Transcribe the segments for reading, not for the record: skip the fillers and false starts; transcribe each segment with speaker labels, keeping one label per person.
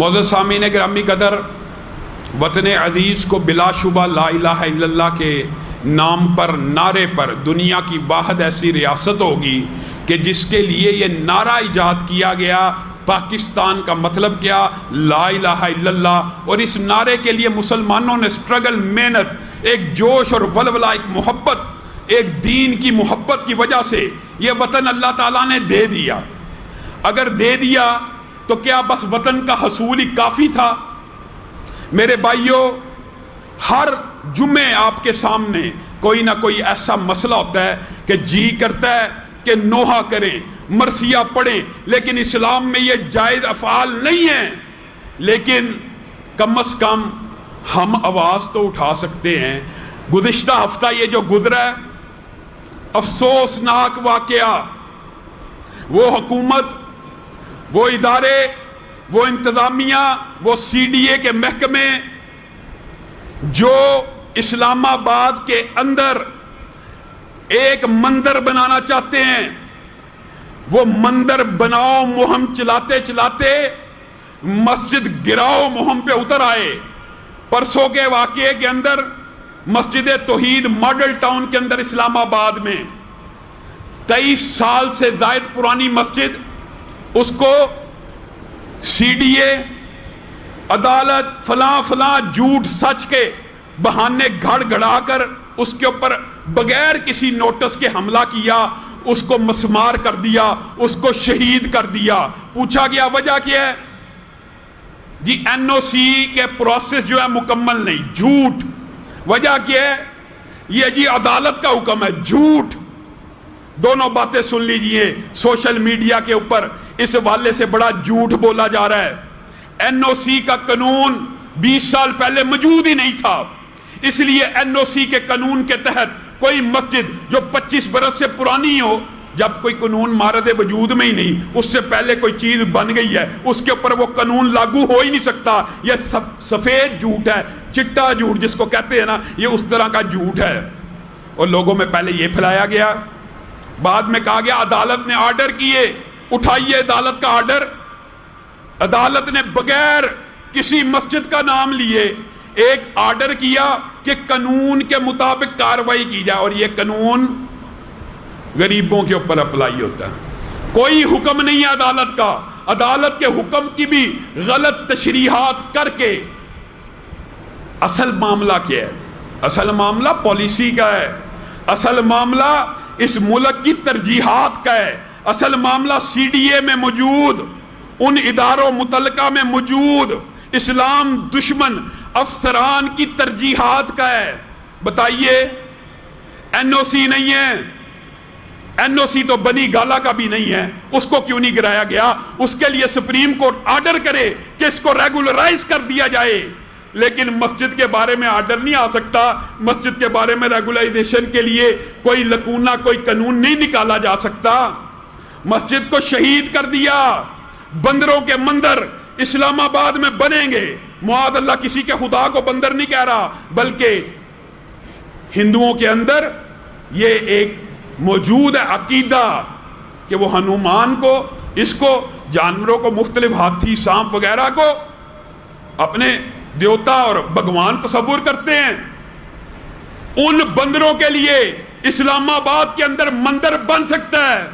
Speaker 1: معزز سامعین گرامی قدر، وطن عزیز کو بلا شبہ لا الہ الا اللہ کے نام پر، نعرے پر دنیا کی واحد ایسی ریاست ہوگی کہ جس کے لیے یہ نعرہ ایجاد کیا گیا، پاکستان کا مطلب کیا، لا الہ الا اللہ۔ اور اس نعرے کے لیے مسلمانوں نے سٹرگل، محنت، ایک جوش اور ولولہ، ایک محبت، ایک دین کی محبت کی وجہ سے یہ وطن اللہ تعالیٰ نے دے دیا۔ اگر دے دیا تو کیا بس وطن کا حصول ہی کافی تھا؟ میرے بھائیوں، ہر جمعے آپ کے سامنے کوئی نہ کوئی ایسا مسئلہ ہوتا ہے کہ جی کرتا ہے کہ نوحہ کریں، مرثیہ پڑھیں، لیکن اسلام میں یہ جائز افعال نہیں ہیں۔ لیکن کم از کم ہم آواز تو اٹھا سکتے ہیں۔ گزشتہ ہفتہ یہ جو گزرا ہے، افسوسناک واقعہ، وہ حکومت، وہ ادارے، وہ انتظامیہ، وہ سی ڈی اے کے محکمے جو اسلام آباد کے اندر ایک مندر بنانا چاہتے ہیں، وہ مندر بناؤ مہم چلاتے چلاتے مسجد گراؤ مہم پہ اتر آئے۔ پرسوں کے واقعے کے اندر مسجد توحید ماڈل ٹاؤن کے اندر اسلام آباد میں 23 سال سے زائد پرانی مسجد، اس کو سی ڈی اے، عدالت، فلاں فلاں جھوٹ سچ کے بہانے گھڑ گھڑا کر اس کے اوپر بغیر کسی نوٹس کے حملہ کیا، اس کو مسمار کر دیا، اس کو شہید کر دیا۔ پوچھا گیا وجہ کیا ہے؟ جی این او سی کے پروسیس جو ہے مکمل نہیں، جھوٹ۔ وجہ کیا ہے؟ یہ جی عدالت کا حکم ہے، جھوٹ۔ دونوں باتیں سن لیجئے، سوشل میڈیا کے اوپر اس حوالے سے بڑا جھوٹ بولا جا رہا ہے۔ این او سی کا قانون 20 سال پہلے موجود ہی نہیں تھا، اس لیے این او سی کے قانون کے تحت کوئی مسجد جو 25 برس سے پرانی ہو، جب کوئی قانون مارد وجود میں ہی نہیں، اس سے پہلے کوئی چیز بن گئی ہے، اس کے اوپر وہ قانون لاگو ہو ہی نہیں سکتا۔ یہ سفید جھوٹ ہے، چٹا جھوٹ جس کو کہتے ہیں نا، یہ اس طرح کا جھوٹ ہے۔ اور لوگوں میں پہلے یہ پھیلایا گیا، بعد میں کہا گیا عدالت نے آرڈر کیے، اٹھائیے عدالت کا آرڈر۔ عدالت نے بغیر کسی مسجد کا نام لیے ایک آرڈر کیا کہ قانون کے مطابق کارروائی کی جائے، اور یہ قانون غریبوں کے اوپر اپلائی ہوتا ہے۔ کوئی حکم نہیں ہے عدالت کا، عدالت کے حکم کی بھی غلط تشریحات کر کے۔ اصل معاملہ کیا ہے؟ اصل معاملہ پالیسی کا ہے، اصل معاملہ اس ملک کی ترجیحات کا ہے، اصل معاملہ سی ڈی اے میں موجود، ان اداروں متعلقہ میں موجود اسلام دشمن افسران کی ترجیحات کا ہے۔ بتائیے، این او سی نہیں ہے، این او سی تو بنی گالا کا بھی نہیں ہے، اس کو کیوں نہیں گرایا گیا؟ اس کے لیے سپریم کورٹ آرڈر کرے کہ اس کو ریگولرائز کر دیا جائے، لیکن مسجد کے بارے میں آرڈر نہیں آ سکتا۔ مسجد کے بارے میں ریگولائزیشن کے لیے کوئی لکونہ، کوئی قانون نہیں نکالا جا سکتا۔ مسجد کو شہید کر دیا۔ بندروں کے مندر اسلام آباد میں بنیں گے، معاذ اللہ، کسی کے خدا کو بندر نہیں کہہ رہا، بلکہ ہندوؤں کے اندر یہ ایک موجود ہے عقیدہ کہ وہ ہنومان کو، اس کو، جانوروں کو، مختلف ہاتھی، سانپ وغیرہ کو اپنے دیوتا اور بھگوان تصور کرتے ہیں۔ ان بندروں کے لیے اسلام آباد کے اندر مندر بن سکتا ہے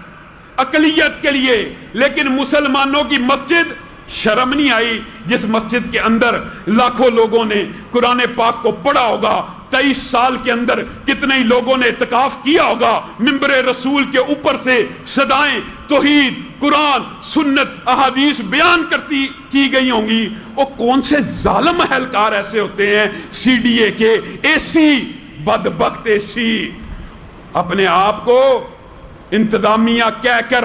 Speaker 1: اقلیت کے لیے، لیکن مسلمانوں کی مسجد، شرم نہیں آئی جس مسجد کے اندر لاکھوں لوگوں نے قرآن پاک کو پڑھا ہوگا، 23 سال کے اندر کتنے ہی لوگوں نے اعتکاف کیا ہوگا، ممبر رسول کے اوپر سے صدائیں توحید، قرآن، سنت، احادیث بیان کی گئی ہوں گی۔ وہ کون سے ظالم اہلکار ایسے ہوتے ہیں سی ڈی اے کے، اے سی، بدبخت اے سی، اپنے آپ کو انتظامیہ کہہ کر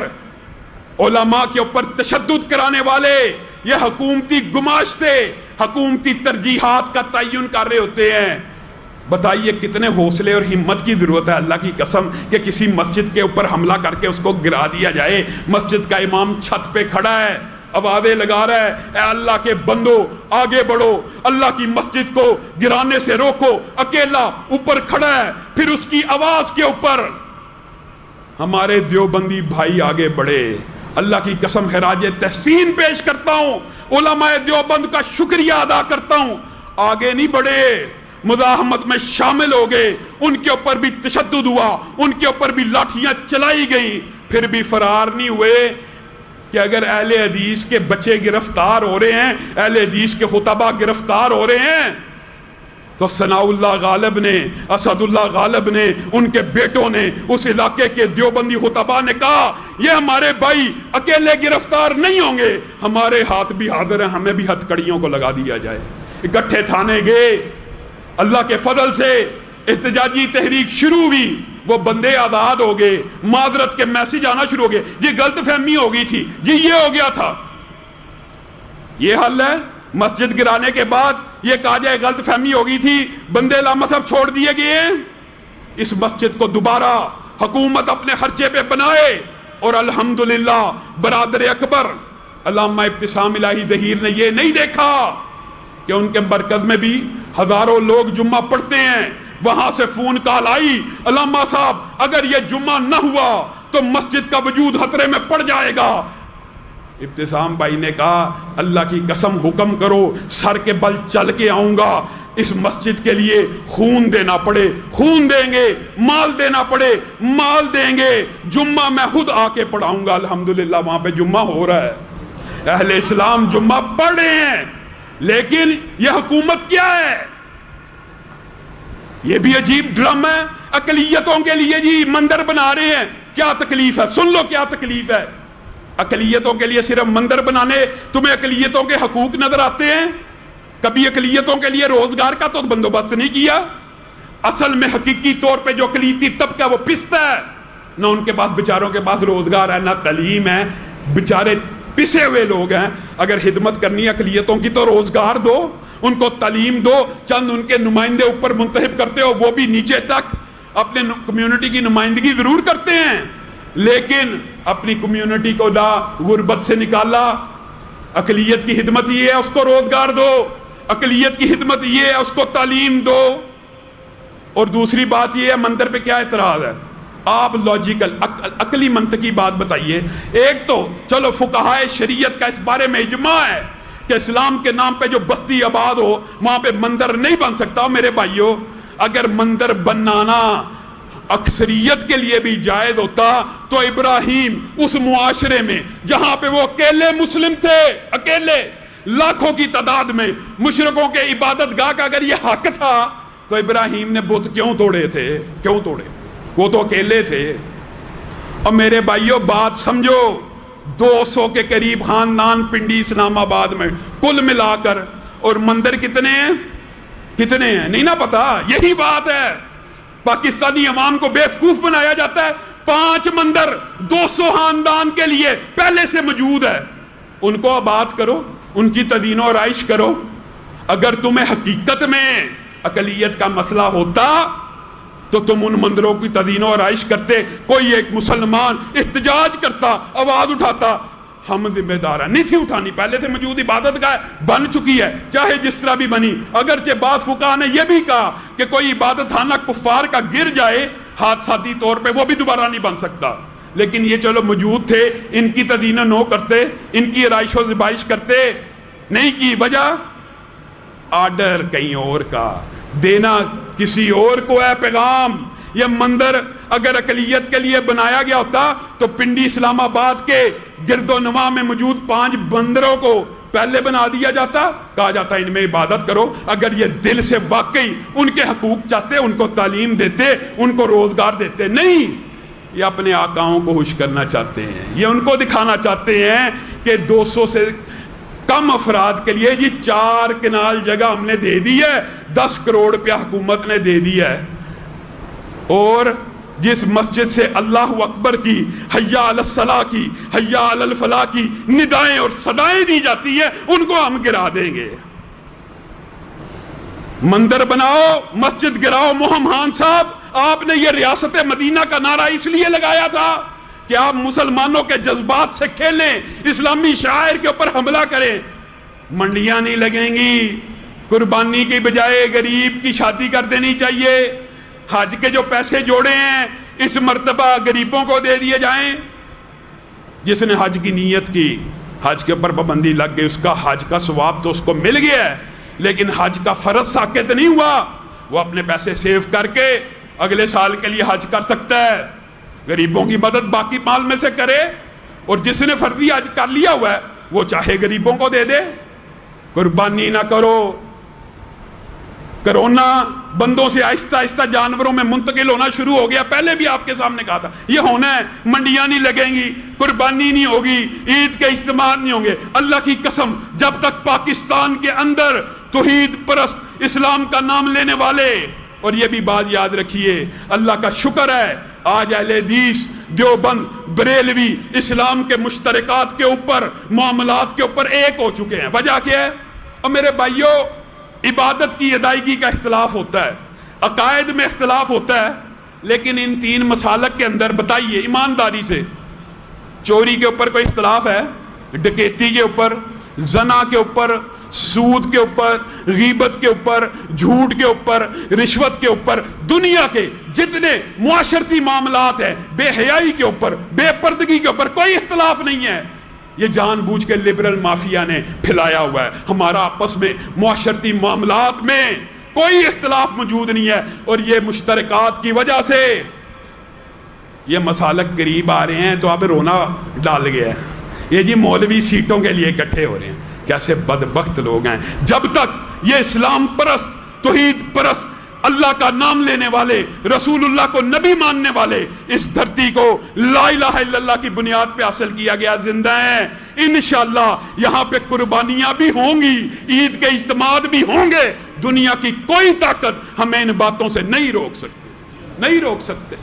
Speaker 1: علماء کے اوپر تشدد کرانے والے، یہ حکومتی گماشتے، حکومتی ترجیحات کا تعین کر رہے ہوتے ہیں۔ بتائیے کتنے حوصلے اور ہمت کی ضرورت ہے، اللہ کی قسم، کہ کسی مسجد کے اوپر حملہ کر کے اس کو گرا دیا جائے۔ مسجد کا امام چھت پہ کھڑا ہے، آوازیں لگا رہا ہے، اے اللہ کے بندو آگے بڑھو، اللہ کی مسجد کو گرانے سے روکو۔ اکیلا اوپر کھڑا ہے، پھر اس کی آواز کے اوپر ہمارے دیوبندی بھائی آگے بڑھے، اللہ کی قسم خراج تحسین پیش کرتا ہوں، علماء دیوبند کا شکریہ ادا کرتا ہوں، آگے نہیں بڑھے، مزاحمت میں شامل ہو گئے، ان کے اوپر بھی تشدد ہوا، ان کے اوپر بھی لاٹھیاں چلائی گئی، پھر بھی فرار نہیں ہوئے۔ کہ اگر اہل حدیث کے بچے گرفتار ہو رہے ہیں، اہل حدیث کے خطبہ گرفتار ہو رہے ہیں، تو ثناء اللہ غالب نے، اسد اللہ غالب نے، ان کے بیٹوں نے، اس علاقے کے دیوبندی خطبہ نے کہا یہ ہمارے بھائی اکیلے گرفتار نہیں ہوں گے، ہمارے ہاتھ بھی حاضر ہیں، ہمیں بھی ہتھ کڑیوں کو لگا دیا جائے۔ اکٹھے تھانے گئے، اللہ کے فضل سے احتجاجی تحریک شروع ہوئی، وہ بندے آزاد ہو گئے، معذرت کے میسج آنا شروع ہو گئے، یہ غلط فہمی ہو گئی تھی، جی یہ ہو گیا تھا۔ یہ حل ہے؟ مسجد گرانے کے بعد یہ کہا جائے غلط فہمی ہو گئی تھی، بندے لامذہب چھوڑ دیے گئے ہیں۔ اس مسجد کو دوبارہ حکومت اپنے خرچے پہ بنائے، اور الحمدللہ برادر اکبر علامہ ابتسام الہی ظہیر نے یہ نہیں دیکھا کہ ان کے مرکز میں بھی ہزاروں لوگ جمعہ پڑھتے ہیں، وہاں سے فون کال آئی، علامہ صاحب اگر یہ جمعہ نہ ہوا تو مسجد کا وجود خطرے میں پڑ جائے گا۔ ابتسام بھائی نے کہا اللہ کی قسم حکم کرو، سر کے بل چل کے آؤں گا، اس مسجد کے لیے خون دینا پڑے خون دیں گے، مال دینا پڑے مال دیں گے، جمعہ میں خود آ کے پڑھاؤں گا۔ الحمدللہ وہاں پہ جمعہ ہو رہا ہے، اہل اسلام جمعہ پڑھ رہے ہیں، لیکن یہ حکومت کیا ہے؟ یہ بھی عجیب ڈرم ہے، اقلیتوں کے لیے جی مندر بنا رہے ہیں۔ کیا تکلیف ہے؟ سن لو کیا تکلیف ہے۔ اقلیتوں کے لیے صرف مندر بنانے، تمہیں اقلیتوں کے حقوق نظر آتے ہیں؟ کبھی اقلیتوں کے لیے روزگار کا تو بندوبست نہیں کیا۔ اصل میں حقیقی طور پہ جو اقلیتی طبقہ وہ پستا ہے، نہ ان کے پاس بیچاروں کے پاس روزگار ہے، نہ تعلیم ہے، بیچارے پسے ہوئے لوگ ہیں۔ اگر خدمت کرنی ہے اقلیتوں کی تو روزگار دو، ان کو تعلیم دو، چند ان کے نمائندے اوپر منتخب کرتے ہو، وہ بھی نیچے تک اپنے کمیونٹی کی نمائندگی ضرور کرتے ہیں، لیکن اپنی کمیونٹی کو نہ غربت سے نکالا۔ اقلیت کی خدمت یہ ہے اس کو روزگار دو، اقلیت کی خدمت یہ ہے اس کو تعلیم دو۔ اور دوسری بات یہ ہے، مندر پہ کیا اعتراض ہے؟ آپ لاجیکل عقلی منطقی بات بتائیے۔ ایک تو چلو فقہائے شریعت کا اس بارے میں اجماع ہے کہ اسلام کے نام پہ جو بستی آباد ہو وہاں پہ مندر نہیں بن سکتا۔ میرے بھائیوں، اگر مندر بنانا اکثریت کے لیے بھی جائز ہوتا تو ابراہیم اس معاشرے میں جہاں پہ وہ اکیلے مسلم تھے، اکیلے لاکھوں کی تعداد میں مشرکوں کے عبادت گاہ کا اگر یہ حق تھا تو ابراہیم نے بت کیوں توڑے تھے؟ کیوں توڑے؟ وہ تو اکیلے تھے۔ اور میرے بھائیوں بات سمجھو، 200 کے قریب خاندان پنڈی اسلام آباد میں کل ملا کر، اور مندر کتنے ہیں؟ کتنے ہیں نہیں نہ پتا۔ یہی بات ہے، پاکستانی عوام کو بیوقوف بنایا جاتا ہے۔ 5 مندر 200 خاندان کے لیے پہلے سے موجود ہے، ان کو آباد کرو، ان کی تدین و آرائش کرو۔ اگر تمہیں حقیقت میں اقلیت کا مسئلہ ہوتا تو تم ان مندروں کی تدین و آرائش کرتے، کوئی ایک مسلمان احتجاج کرتا، آواز اٹھاتا۔ ہم ذمہ دار ہیں، نہیں تھی اٹھانی، پہلے سے موجود عبادت گاہ بن چکی ہے، چاہے جس طرح بھی بنی۔ اگرچہ بعض فقہا نے یہ بھی کہا کہ کوئی عبادت خانہ کفار کا گر جائے حادثاتی طور پہ وہ بھی دوبارہ نہیں بن سکتا، لیکن یہ چلو موجود تھے، ان کی تدین و نو کرتے، ان کی آرائش و زبائش کرتے۔ نہیں کی وجہ آرڈر کہیں اور کا، دینا کسی اور کو ہے پیغام۔ یہ مندر اگر اقلیت کے لیے بنایا گیا ہوتا تو پنڈی اسلام آباد کے گرد و نواح میں موجود 5 مندروں کو پہلے بنا دیا جاتا، کہا جاتا ان میں عبادت کرو۔ اگر یہ دل سے واقعی ان کے حقوق چاہتے، ان کو تعلیم دیتے، ان کو روزگار دیتے۔ نہیں، یہ اپنے آقاؤں کو خوش کرنا چاہتے ہیں، یہ ان کو دکھانا چاہتے ہیں کہ 200 سے کم افراد کے لیے جی 4 کنال جگہ ہم نے دے دی ہے، 10 کروڑ روپیہ حکومت نے دے دی ہے، اور جس مسجد سے اللہ اکبر کی، حی علی الصلاح کی، حی علی الفلاح کی ندائیں اور صدائیں دی جاتی ہیں، ان کو ہم گرا دیں گے۔ مندر بناؤ، مسجد گراؤ۔ محمد خان صاحب، آپ نے یہ ریاست مدینہ کا نعرہ اس لیے لگایا تھا کہ آپ مسلمانوں کے جذبات سے کھیلیں، اسلامی شاعر کے اوپر حملہ کریں۔ منڈیاں نہیں لگیں گی، قربانی کی بجائے غریب کی شادی کر دینی چاہیے، حج کے جو پیسے جوڑے ہیں اس مرتبہ غریبوں کو دے دیے جائیں۔ جس نے حج کی نیت کی، حج کے اوپر پابندی لگ گئی، اس کا حج کا ثواب تو اس کو مل گیا ہے، لیکن حج کا فرض ساقط نہیں ہوا۔ وہ اپنے پیسے سیو کر کے اگلے سال کے لیے حج کر سکتا ہے، غریبوں کی مدد باقی مال میں سے کرے، اور جس نے فرضی حج کر لیا ہوا ہے وہ چاہے غریبوں کو دے دے۔ قربانی نہ کرو۔ کرونا بندوں سے آہستہ آہستہ جانوروں میں منتقل ہونا شروع ہو گیا، پہلے بھی آپ کے سامنے کہا تھا یہ ہونا ہے، منڈیاں نہیں لگیں گی، قربانی نہیں ہوگی، عید کے اجتماع نہیں ہوں گے۔ اللہ کی قسم، جب تک پاکستان کے اندر توحید پرست اسلام کا نام لینے والے، اور یہ بھی بات یاد رکھیے، اللہ کا شکر ہے آج اہل حدیث، دیوبند، بریلوی اسلام کے مشترکات کے اوپر، معاملات کے اوپر ایک ہو چکے ہیں۔ وجہ کیا ہے؟ اور میرے بھائیوں، عبادت کی ادائیگی کا اختلاف ہوتا ہے، عقائد میں اختلاف ہوتا ہے، لیکن ان تین مسالک کے اندر بتائیے ایمانداری سے، چوری کے اوپر کوئی اختلاف ہے؟ ڈکیتی کے اوپر، زنا کے اوپر، سود کے اوپر، غیبت کے اوپر، جھوٹ کے اوپر، رشوت کے اوپر، دنیا کے جتنے معاشرتی معاملات ہیں، بے حیائی کے اوپر، بے پردگی کے اوپر کوئی اختلاف نہیں ہے۔ یہ جان بوجھ کے لبرل مافیا نے پھیلایا ہوا ہے۔ ہمارا آپس میں معاشرتی معاملات میں کوئی اختلاف موجود نہیں ہے، اور یہ مشترکات کی وجہ سے یہ مسالک قریب آ رہے ہیں تو اب رونا ڈال گیا ہے۔ یہ جی مولوی سیٹوں کے لیے اکٹھے ہو رہے ہیں، کیسے بدبخت لوگ ہیں۔ جب تک یہ اسلام پرست، توحید پرست، اللہ کا نام لینے والے، رسول اللہ کو نبی ماننے والے اس دھرتی کو لا الہ الا اللہ کی بنیاد پہ حاصل کیا گیا زندہ ہیں، انشاءاللہ یہاں پہ قربانیاں بھی ہوں گی، عید کے اجتماعات بھی ہوں گے۔ دنیا کی کوئی طاقت ہمیں ان باتوں سے نہیں روک سکتی، نہیں روک سکتے۔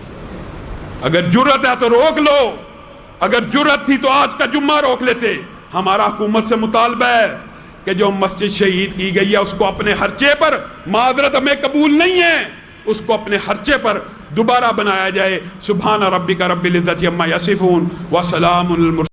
Speaker 1: اگر جرأت ہے تو روک لو، اگر جرأت تھی تو آج کا جمعہ روک لیتے۔ ہمارا حکومت سے مطالبہ ہے کہ جو مسجد شہید کی گئی ہے اس کو اپنے خرچے پر، معذرت ہمیں قبول نہیں ہے، اس کو اپنے خرچے پر دوبارہ بنایا جائے۔ سبحان ربک رب العزت عما یصفون وسلام